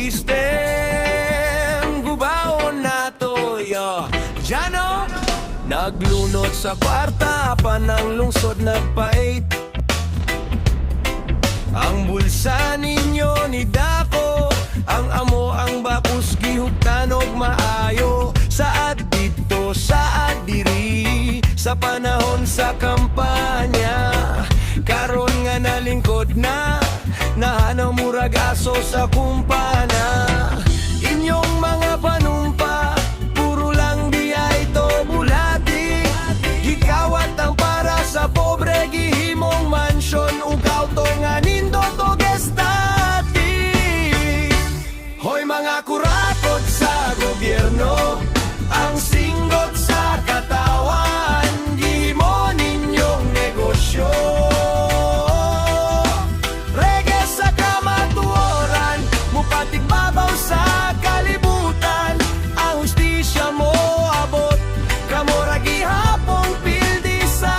system gubaon nato yo. Jano naglunod sa kwarta panang lungsod nagpait. Ang bulsa ninyo ni Dako, ang amo ang bakus gihugtanog maayo. Saad dito, saad diri, sa panahon sa kampanya. Karon nga nalingkod na, nahanaw murag aso sa kumpana. Inyong mga panumpa, puro lang biyay to bulati. Gikawat ang para sa pobre, gihimong mansyon ug auto nga nindot og estati. Hoy mga kurakot sa gobyerno, ang singgot sa katawan, gihimo ninyong negosyo. Reggae sa kamatuoran, mupatigbabaw sa kalibutan. Ang hustisya mo abot, kamura gihapong pildi sa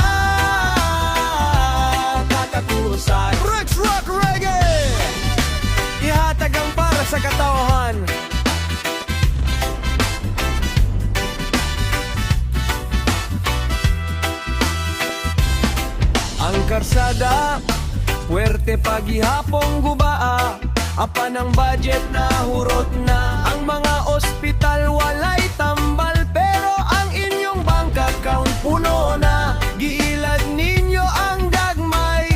katapusan. Roots Rock Reggae! Ihatag ang para sa katawahan. Ang karsada, puwerte pagihapong gubaa. Apan ang budget na hurot na. Ang mga ospital walay tambal, pero ang inyong bank account puno na. Giilad ninyo ang gagmay,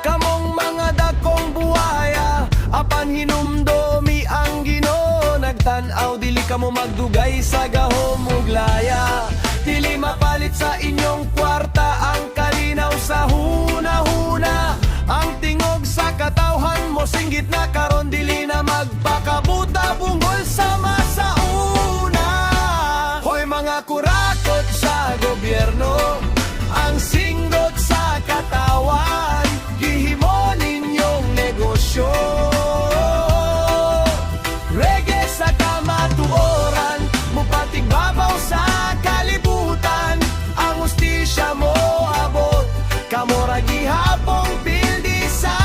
kamong mga dakong buhaya. Apan hinumdomi ang Ginoo, nagtanaw dili kamo magdugay sa gahom ug laya. Dili mapalit sa inyong kwarta ang kalinaw sa huna-huna. Ang tingog sa katawhan mo singgit na karon, dili na magpakabuta bunggol sa masauna. Hoy mga kurakot sa gobyerno, ang singgot sa katawan, gihimo ninyong negosyo. Reggae sa kamatuoran, mupatigbabaw sa kalibutan. Ang hustisya mo abot, kamura gihapong pildi sa